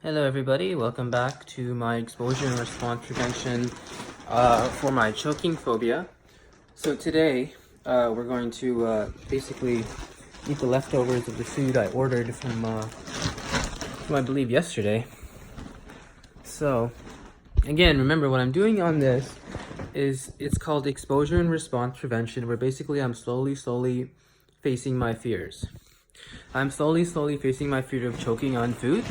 Hello everybody, welcome back to my exposure and response prevention for my choking phobia. So today we're going to basically eat the leftovers of the food I ordered from I believe yesterday. So again, remember what I'm doing on this is it's called exposure and response prevention, where basically I'm slowly facing my fears. I'm slowly facing my fear of choking on food.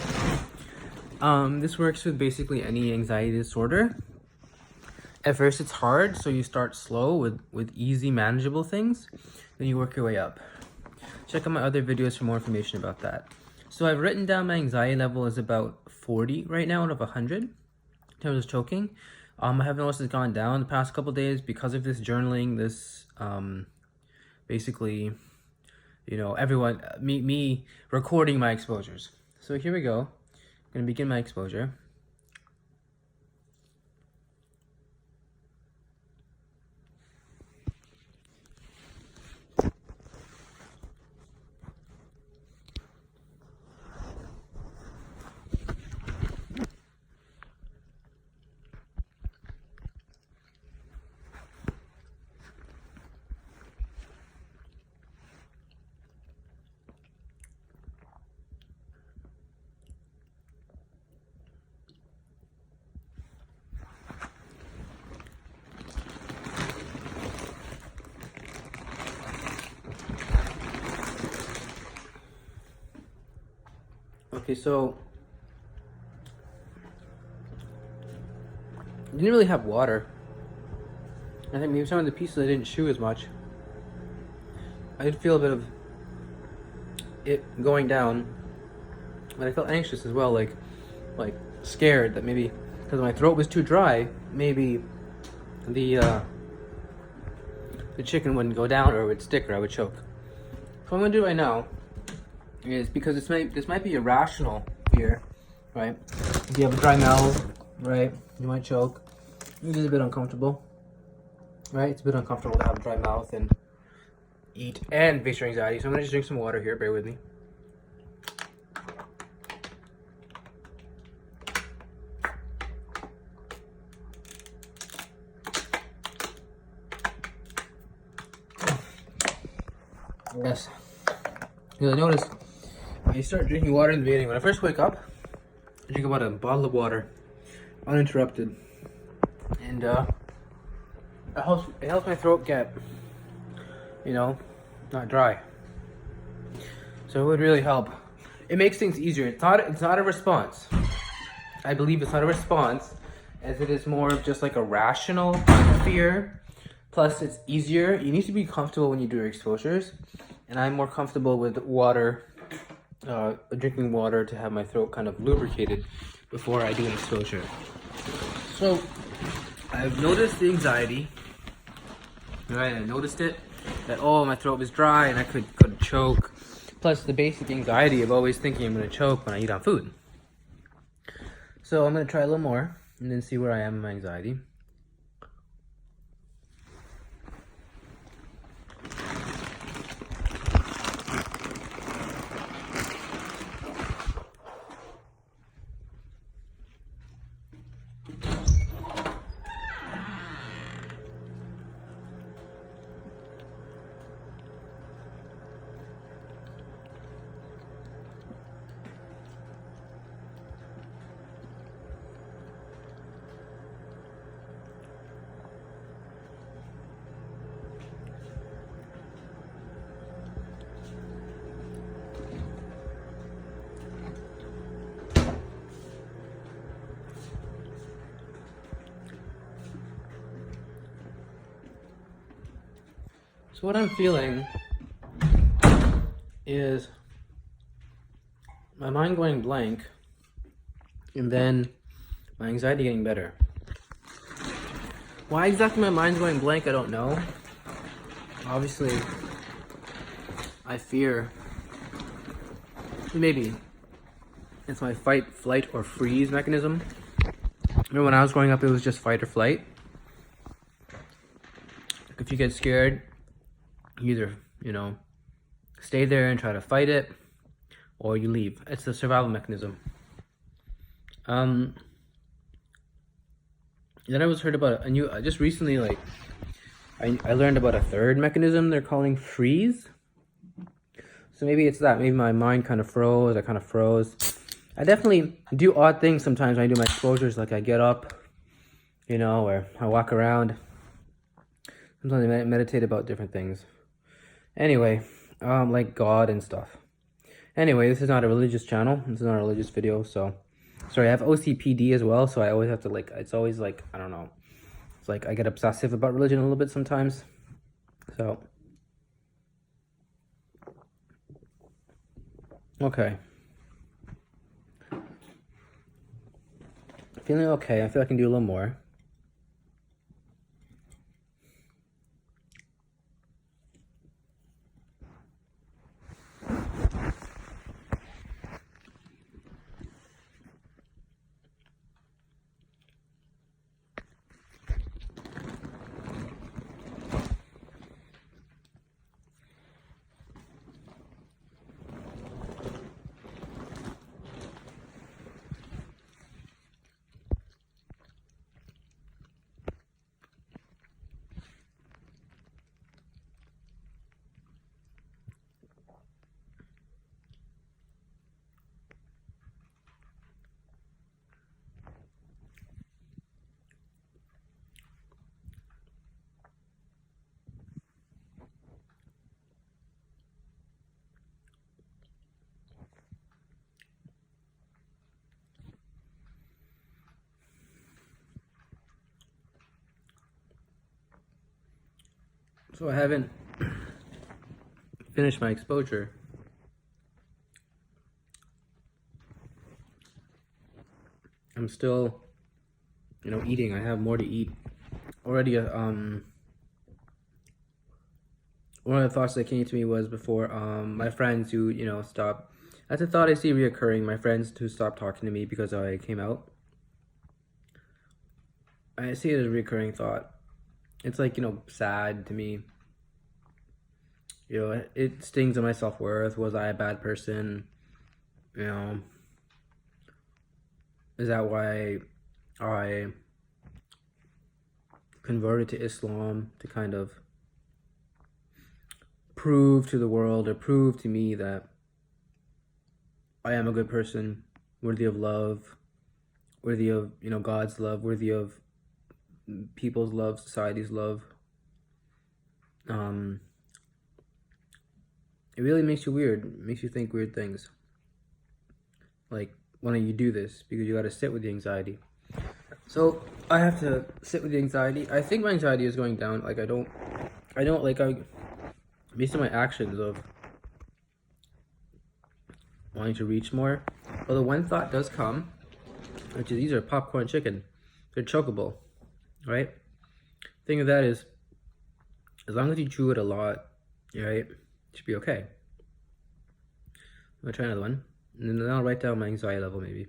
This works with basically any anxiety disorder. At first it's hard, so you start slow with easy manageable things, then you work your way up. Check out my other videos for more information about that. So I've written down my anxiety level is about 40 right now out of 100 in terms of choking. I have noticed it's gone down the past couple days because of this journaling, this basically, you know, me recording my exposures. So here we go. I'm gonna begin my exposure. Okay, so I didn't really have water. I think maybe some of the pieces I didn't chew as much. I did feel a bit of it going down, but I felt anxious as well, like scared that maybe because my throat was too dry, maybe the chicken wouldn't go down or it would stick or I would choke. So what I'm gonna do right now is, because this might be irrational fear, right? If you have a dry mouth, right, you might choke. It is a bit uncomfortable, right? It's a bit uncomfortable to have a dry mouth and eat and face your anxiety. So I'm gonna just drink some water here, bear with me. Yes, because I noticed when you start drinking water in the beginning, when I first wake up, I drink about a bottle of water, uninterrupted, and it helps my throat get, you know, not dry. So it would really help. It makes things easier. It's not a response. I believe it's not a response, as it is more of just like a rational fear. Plus, it's easier. You need to be comfortable when you do your exposures, and I'm more comfortable with water, drinking water to have my throat kind of lubricated before I do an exposure. So, I've noticed the anxiety, right? I noticed it, that, oh, my throat was dry and I could choke. Plus, the basic anxiety of always thinking I'm gonna choke when I eat on food. So, I'm gonna try a little more and then see where I am in my anxiety. So what I'm feeling is my mind going blank and then my anxiety getting better. Why exactly my mind's going blank, I don't know. Obviously, I fear maybe it's my fight, flight, or freeze mechanism. Remember when I was growing up, it was just fight or flight. Like if you get scared, you either, you know, stay there and try to fight it, or you leave. It's the survival mechanism. Um, then I was heard about a new, just recently, like, I learned about a third mechanism they're calling freeze. So maybe it's that. Maybe my mind kind of froze. I kind of froze. I definitely do odd things sometimes when I do my exposures. Like I get up, or I walk around. Sometimes I meditate about different things. Anyway, like God and stuff. Anyway, this is not a religious channel. This is not a religious video. So, sorry, I have OCPD as well. So I always have to it's always like, I don't know. It's like I get obsessive about religion a little bit sometimes. So, okay. Feeling okay. I feel I can do a little more. So I haven't finished my exposure. I'm still, eating. I have more to eat. Already, one of the thoughts that came to me was before, my friends who, stop. That's a thought I see reoccurring. My friends who stopped talking to me because I came out. I see it as a recurring thought. It's like, sad to me. It stings on my self-worth. Was I a bad person? Is that why I converted to Islam, to kind of prove to the world or prove to me that I am a good person, worthy of love, worthy of, God's love, worthy of people's love, society's love. It really makes you weird. It makes you think weird things. Like, why don't you do this? Because you got to sit with the anxiety. So I have to sit with the anxiety. I think my anxiety is going down. Like based on my actions of wanting to reach more. Although one thought does come, which is these are popcorn chicken. They're chokeable, right? Thing of that is, as long as you chew it a lot, right, it should be okay. I'm gonna try another one, and then I'll write down my anxiety level maybe.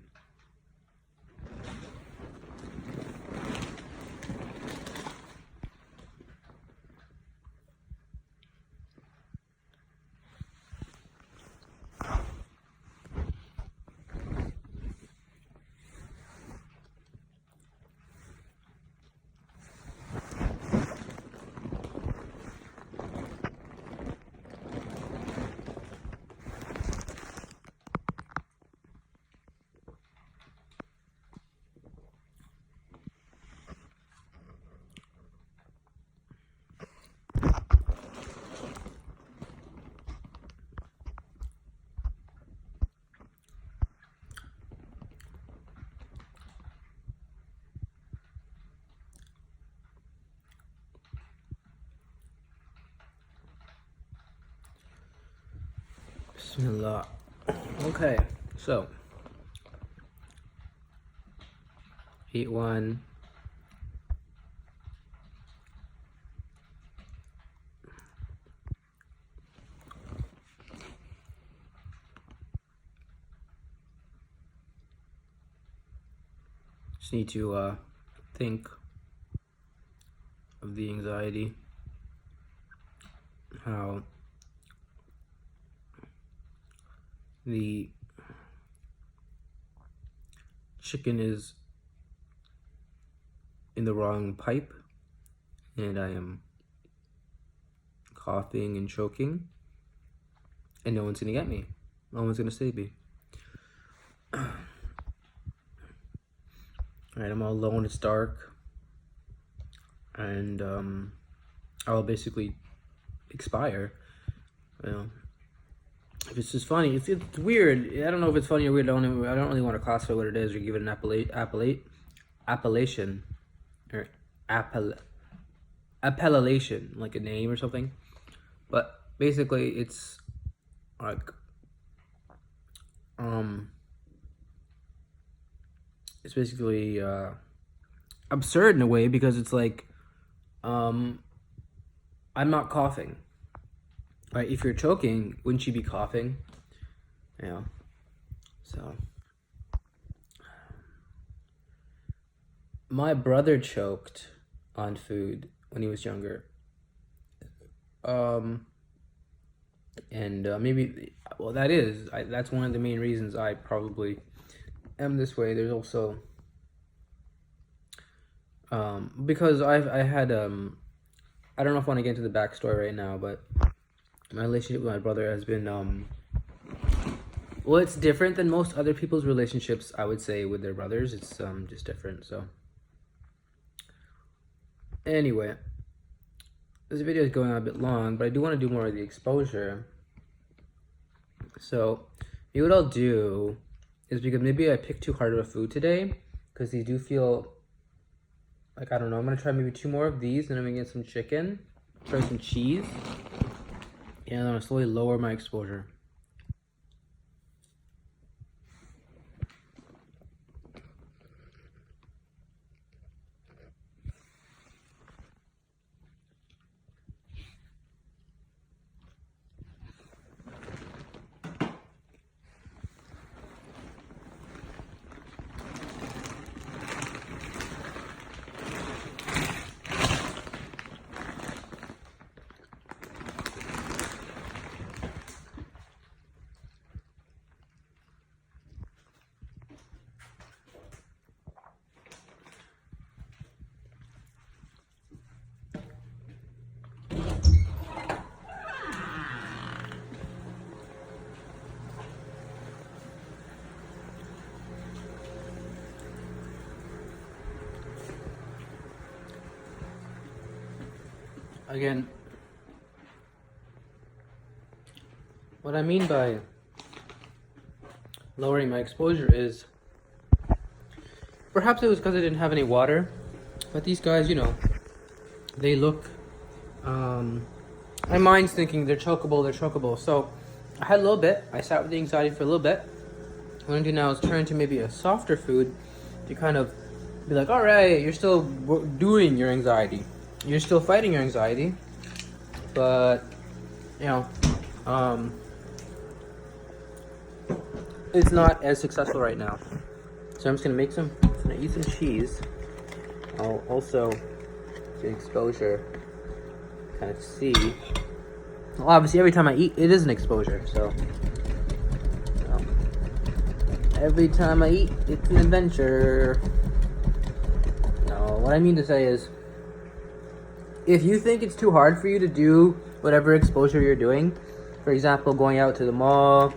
Bismillah. Okay, so eat one. Just need to think of the anxiety, how the chicken is in the wrong pipe, and I am coughing and choking, and no one's gonna get me. No one's gonna save me. Alright, I'm all alone, it's dark, and I'll basically expire. You know, if it's just funny, it's weird. I don't know if it's funny or weird. I don't really want to classify what it is or give it an appellation or appellation, like a name or something. But basically, it's like it's basically absurd in a way, because it's like I'm not coughing. Right? If you're choking, wouldn't you be coughing? Yeah. So my brother choked on food when he was younger. Maybe, well, that's one of the main reasons I probably am this way. There's also because I had I don't know if I want to get into the backstory right now, but my relationship with my brother has been well, it's different than most other people's relationships, I would say, with their brothers. It's just different. So anyway, this video is going on a bit long, but I do want to do more of the exposure. So maybe what I'll do is, because maybe I picked too hard of a food today, because these do feel like, I don't know, I'm gonna try maybe 2 more of these, and I'm gonna get some chicken, try some cheese, and I'm gonna slowly lower my exposure. Again, what I mean by lowering my exposure is, perhaps it was because I didn't have any water, but these guys, you know, they look, my mind's thinking they're chokeable. So I had a little bit, I sat with the anxiety for a little bit. What I'm gonna do now is turn to maybe a softer food to kind of be like, all right, you're still doing your anxiety. You're still fighting your anxiety, but, you know, it's not as successful right now. So I'm just gonna eat some cheese. I'll also get exposure, kind of see. Well, obviously every time I eat, it is an exposure, so. Every time I eat, it's an adventure. No, what I mean to say is, if you think it's too hard for you to do whatever exposure you're doing, for example, going out to the mall,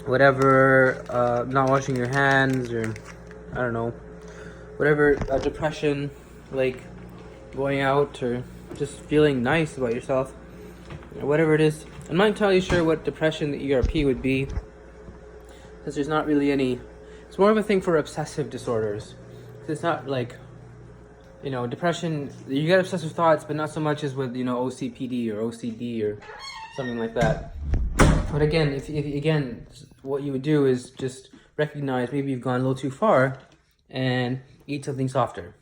whatever, not washing your hands, or I don't know, whatever, depression, like going out or just feeling nice about yourself, or whatever it is. I'm not entirely sure what depression the ERP would be, because there's not really any. It's more of a thing for obsessive disorders. It's not like, you know, depression, you get obsessive thoughts, but not so much as with, you know, OCPD or OCD or something like that. But again, if again, what you would do is just recognize maybe you've gone a little too far and eat something softer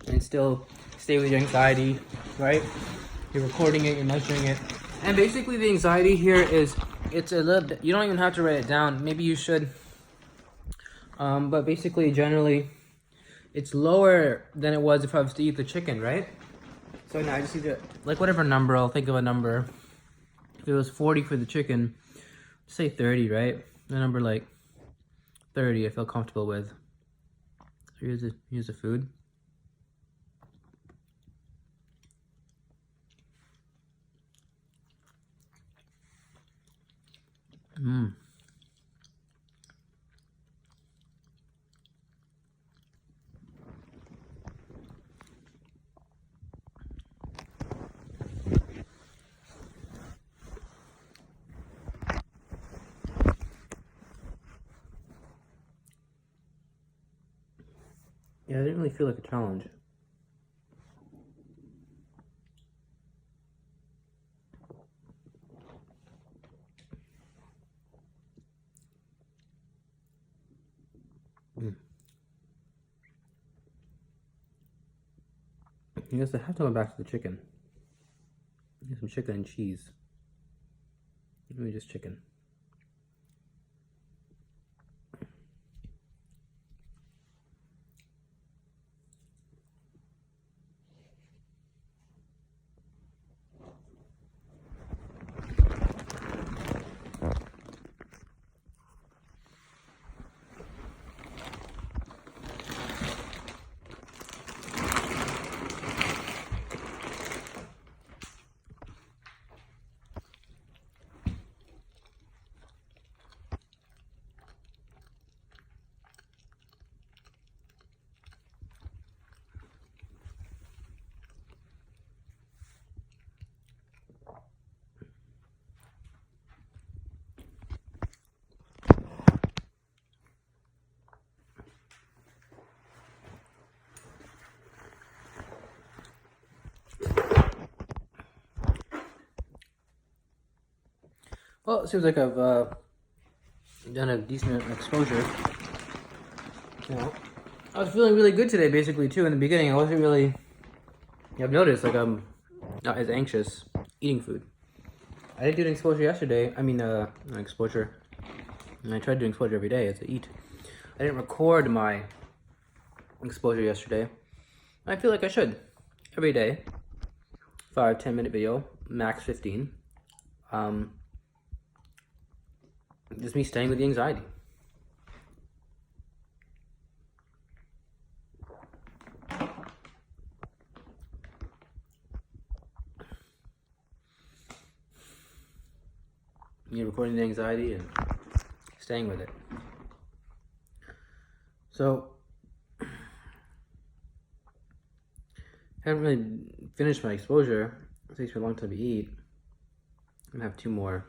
and still stay with your anxiety, right? You're recording it, you're measuring it. And basically the anxiety here is, it's a little bit, you don't even have to write it down. Maybe you should. But basically, generally, it's lower than it was if I was to eat the chicken, right? So now I just need to, like, whatever number, I'll think of a number. If it was 40 for the chicken, say 30, right? A number like 30 I feel comfortable with. So here's the food. Mmm. Yeah, I didn't really feel like a challenge. I guess I have to go back to the chicken. Get some chicken and cheese. Maybe just chicken. Well, it seems like I've done a decent exposure. You know, I was feeling really good today, basically, too. In the beginning, I wasn't really. I've noticed, like, I'm not as anxious eating food. I didn't do an exposure yesterday. I mean, an exposure. And I tried doing exposure every day as I eat. I didn't record my exposure yesterday. I feel like I should. Every day. 5-10 minute video. Max 15. Just me staying with the anxiety. You're recording the anxiety and staying with it. So, I haven't really finished my exposure. It takes me a long time to eat. I'm gonna have 2 more.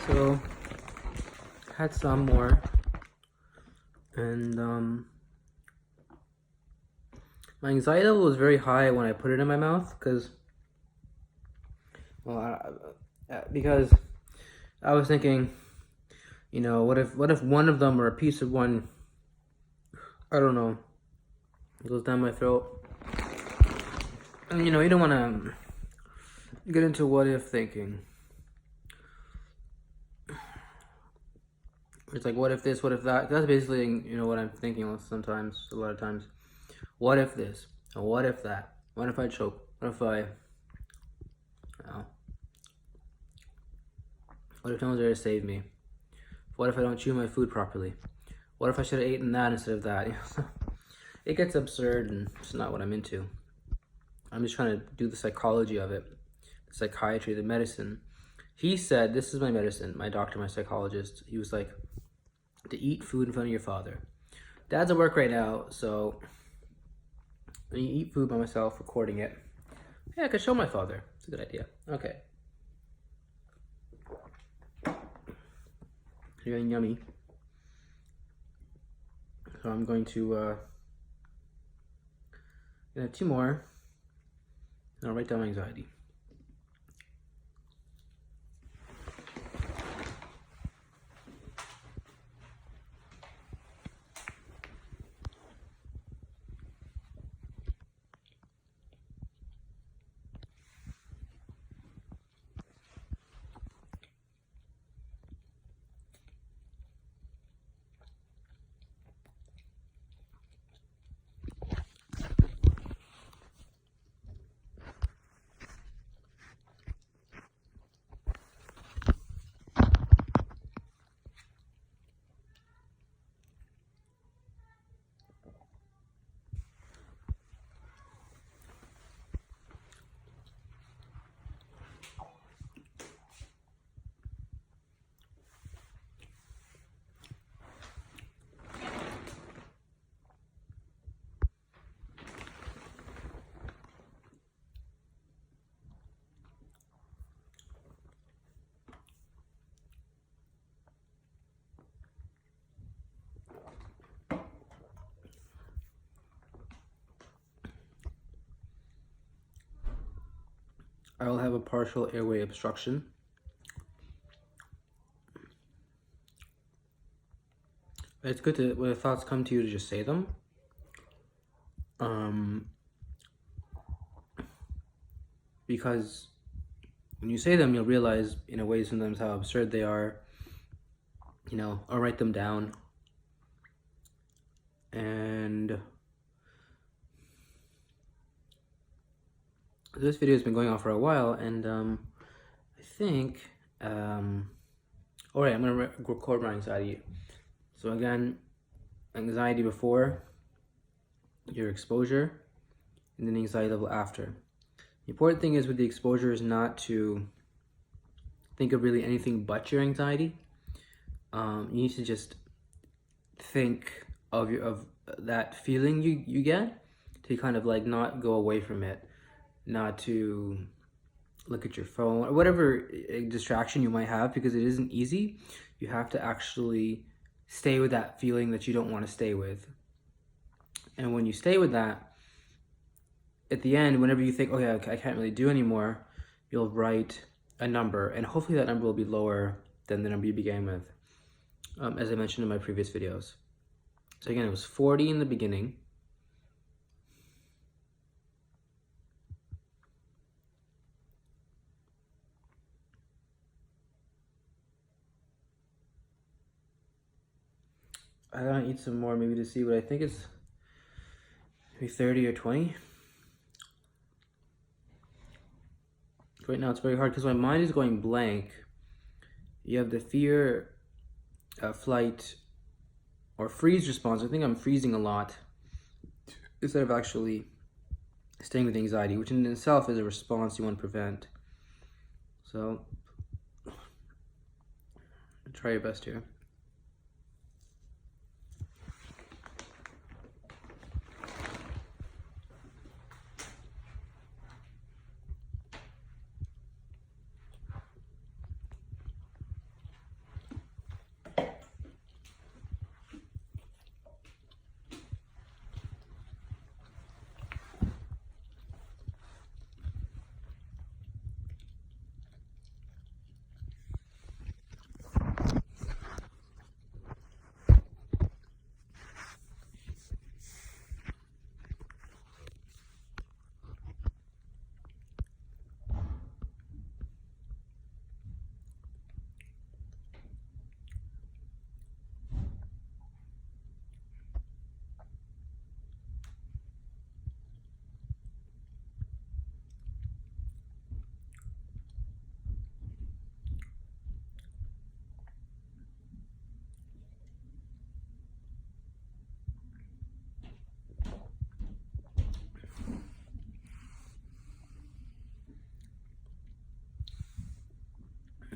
So, had some more, and my anxiety level was very high when I put it in my mouth, because I was thinking, you know, what if one of them or a piece of one, I don't know, goes down my throat, and you know, you don't want to get into what if thinking. It's like, what if this, what if that? That's basically, you know, what I'm thinking sometimes, a lot of times. What if this? And what if that? What if I choke? What if I, what if no one's there to save me? What if I don't chew my food properly? What if I should have eaten that instead of that? It gets absurd, and it's not what I'm into. I'm just trying to do the psychology of it, the psychiatry, the medicine. He said, this is my medicine, my doctor, my psychologist. He was like, to eat food in front of your father. Dad's at work right now, so when you eat food by myself, recording it, yeah, I could show my father. It's a good idea. Okay. You're getting yummy. So I'm going to get 2 more, and I'll write down my anxiety. I will have a partial airway obstruction. It's good to, when thoughts come to you, to just say them. Because when you say them, you'll realize in a way sometimes how absurd they are. You know, I'll write them down. And this video has been going on for a while, and I think, all right, I'm gonna record my anxiety. So again, anxiety before your exposure, and then anxiety level after. The important thing is with the exposure is not to think of really anything but your anxiety. You need to just think of that feeling you get, to kind of like not go away from it, not to look at your phone or whatever distraction you might have, because it isn't easy. You have to actually stay with that feeling that you don't want to stay with. And when you stay with that, at the end, whenever you think, oh yeah, I can't really do anymore, you'll write a number, and hopefully that number will be lower than the number you began with, as I mentioned in my previous videos. So again, it was 40 in the beginning. I gotta eat some more, maybe, to see what I think is maybe 30 or 20. Right now it's very hard because my mind is going blank. You have the fear, flight, or freeze response. I think I'm freezing a lot instead of actually staying with anxiety, which in itself is a response you want to prevent. So try your best here.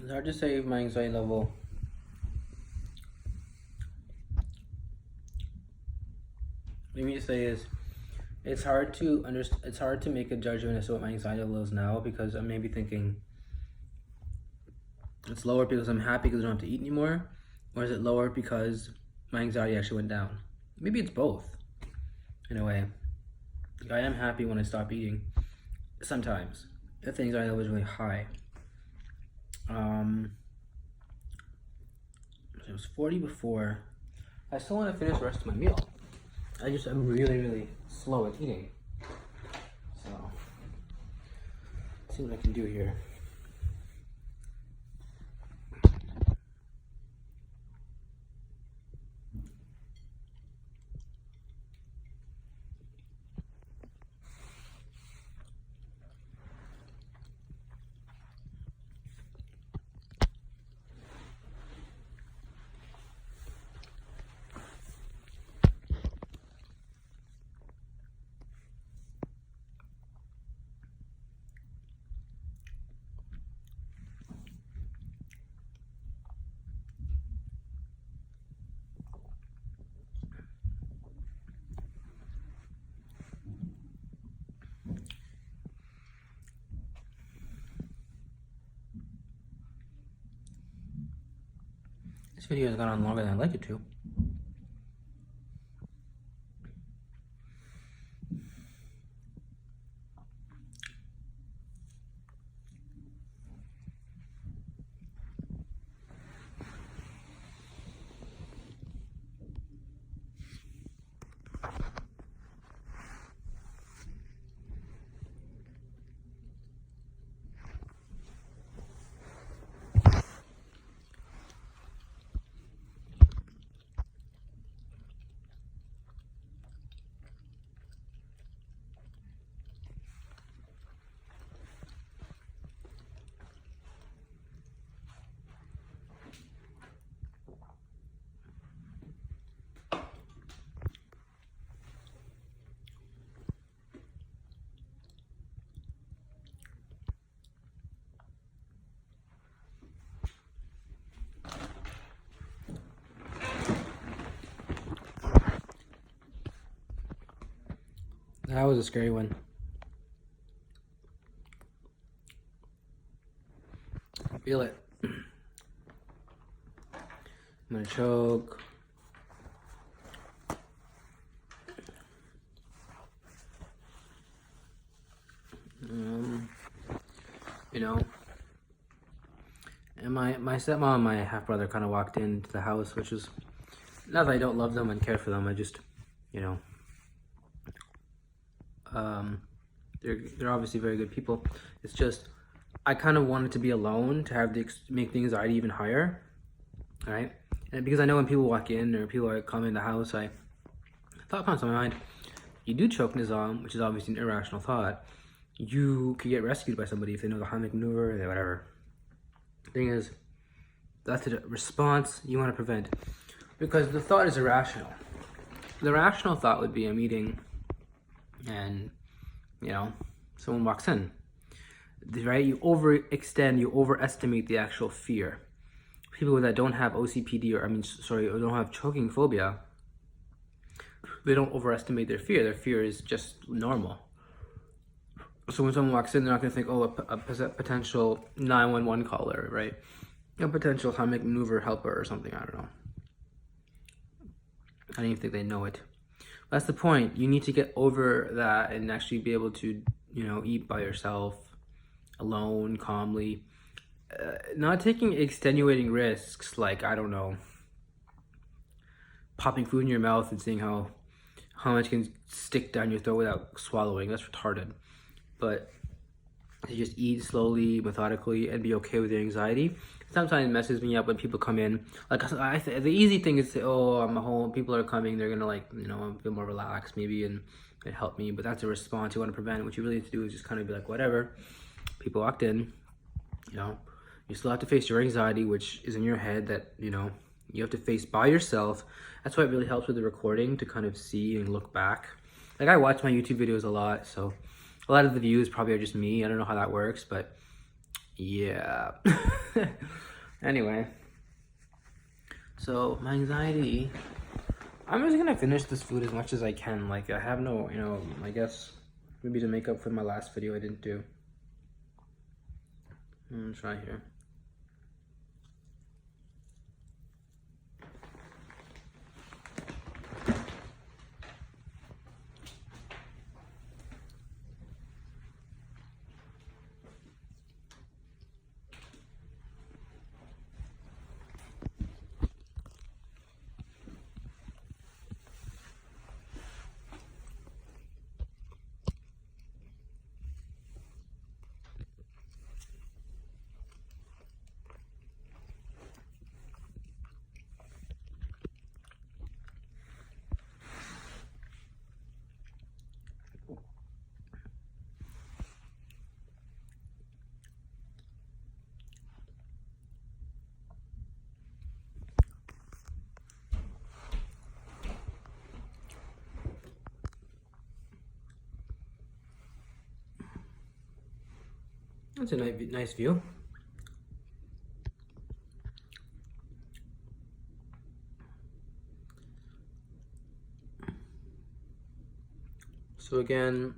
It's hard to say if my anxiety level let me say is it's hard to make a judgment as to what my anxiety level is now, because I'm maybe thinking it's lower because I'm happy because I don't have to eat anymore, or is it lower because my anxiety actually went down? Maybe it's both in a way. Like, I am happy when I stop eating sometimes if the anxiety level is really high. It was 40 before. I still want to finish the rest of my meal. I'm really slow at eating. So, let's see what I can do here. This video has gone on longer than I'd like it to. That was a scary one. I feel it. I'm gonna choke. You know, and my stepmom and my half brother kind of walked into the house, which is not that I don't love them and care for them. I just, you know, they're obviously very good people. It's just I kind of wanted to be alone to have make the anxiety even higher, right? And because I know when people walk in or people are coming in the house, I thought comes to my mind. You do choke nizam, which is obviously an irrational thought. You could get rescued by somebody if they know the Heimlich maneuver or whatever. The thing is, that's a response you want to prevent, because the thought is irrational. The rational thought would be I'm eating and, you know, someone walks in, right? You overextend, you overestimate the actual fear. People that don't have OCPD or don't have choking phobia, they don't overestimate their fear. Their fear is just normal. So when someone walks in, they're not going to think, oh, a potential 911 caller, right? A potential Heimlich maneuver helper or something, I don't know. I don't even think they know it. That's the point. You need to get over that and actually be able to, you know, eat by yourself, alone, calmly. Not taking extenuating risks like, I don't know, popping food in your mouth and seeing how much can stick down your throat without swallowing. That's retarded. But to just eat slowly, methodically, and be okay with your anxiety. Sometimes it messes me up when people come in. Like, the easy thing is to say, oh, I'm home, people are coming, they're gonna, like, you know, feel more relaxed maybe and help me. But that's a response you want to prevent. What you really need to do is just kind of be like, whatever. People walked in, you know, you still have to face your anxiety, which is in your head that, you know, you have to face by yourself. That's why it really helps with the recording to kind of see and look back. Like, I watch my YouTube videos a lot, so a lot of the views probably are just me. I don't know how that works, but Yeah. Anyway, so my anxiety, I'm just gonna finish this food as much as I can. Like, I have no, I guess maybe to make up for my last video I didn't do. I'm gonna try here. That's a nice view. So again,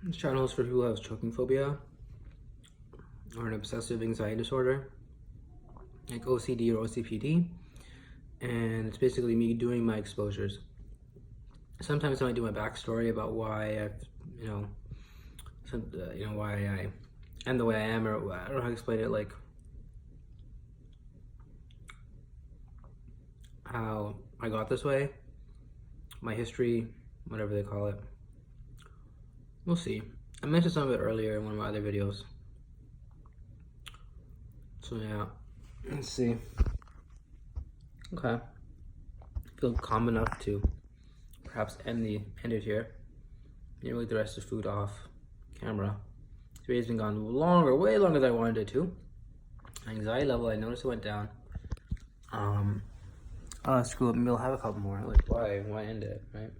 this channel is for people who have choking phobia or an obsessive anxiety disorder, like OCD or OCPD, and it's basically me doing my exposures. Sometimes I might do my backstory about why I've, why I am the way I am, or I don't know how to explain it, like how I got this way, my history, whatever they call it. We'll see. I mentioned some of it earlier in one of my other videos. So yeah, let's see. Okay. Feel calm enough to perhaps end it here. Maybe leave the rest of the food off camera. This video's been gone longer, way longer than I wanted it to. Anxiety level, I noticed it went down. Oh, screw it, maybe I'll have a couple more. Like, why end it, right?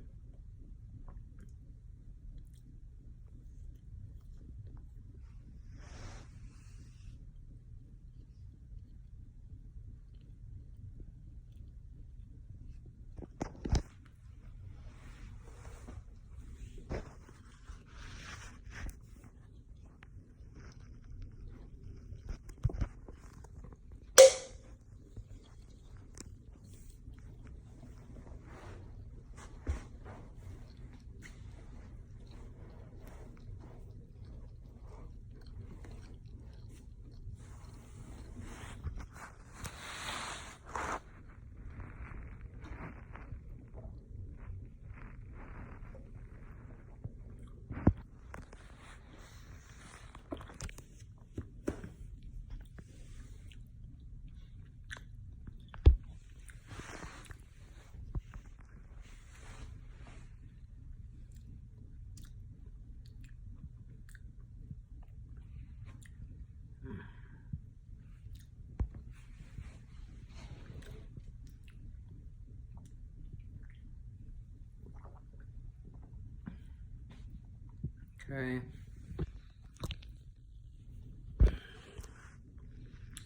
Okay.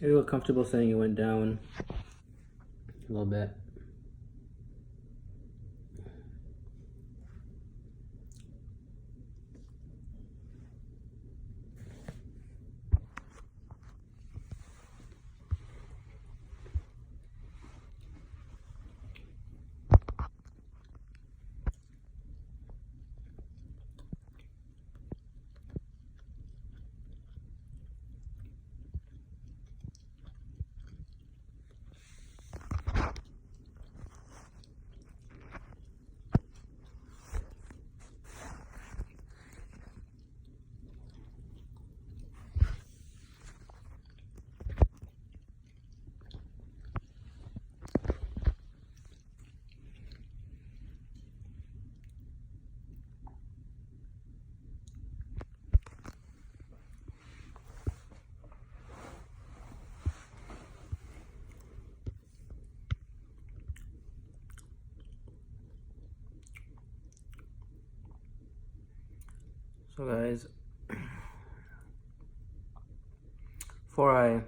I feel comfortable saying it went down a little bit. So guys, before I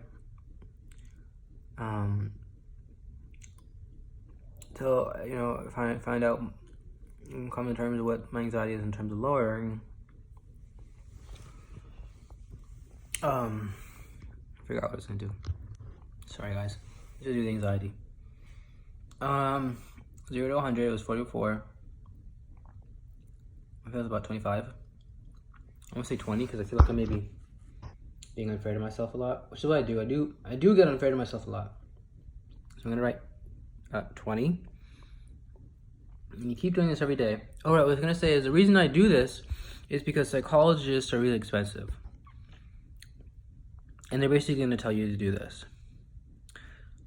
find out in common terms what my anxiety is in terms of lowering, I forgot what I was gonna do. Sorry guys. Just do the anxiety. 0 to 100 was 44. I feel it's about 25. I'm gonna say 20 because I feel like I'm maybe being unfair to myself a lot, which is what I do. I do get unfair to myself a lot. So I'm gonna write 20. And you keep doing this every day. Oh, right, what I was gonna say is the reason I do this is because psychologists are really expensive. And they're basically gonna tell you to do this.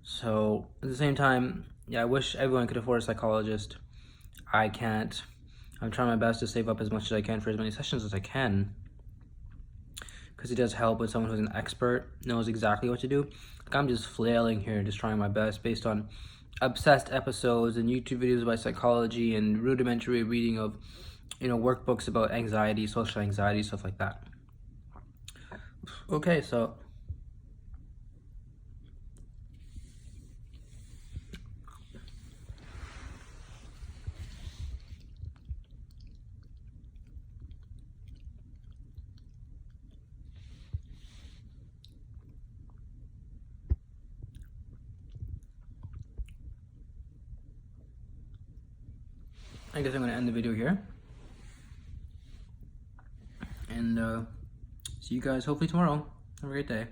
So at the same time, yeah, I wish everyone could afford a psychologist. I can't. I'm trying my best to save up as much as I can for as many sessions as I can, because it does help when someone who's an expert knows exactly what to do. Like, I'm just flailing here, just trying my best based on obsessed episodes and YouTube videos about psychology and rudimentary reading of, workbooks about anxiety, social anxiety, stuff like that. Okay, so I guess I'm going to end the video here. And see you guys hopefully tomorrow. Have a great day.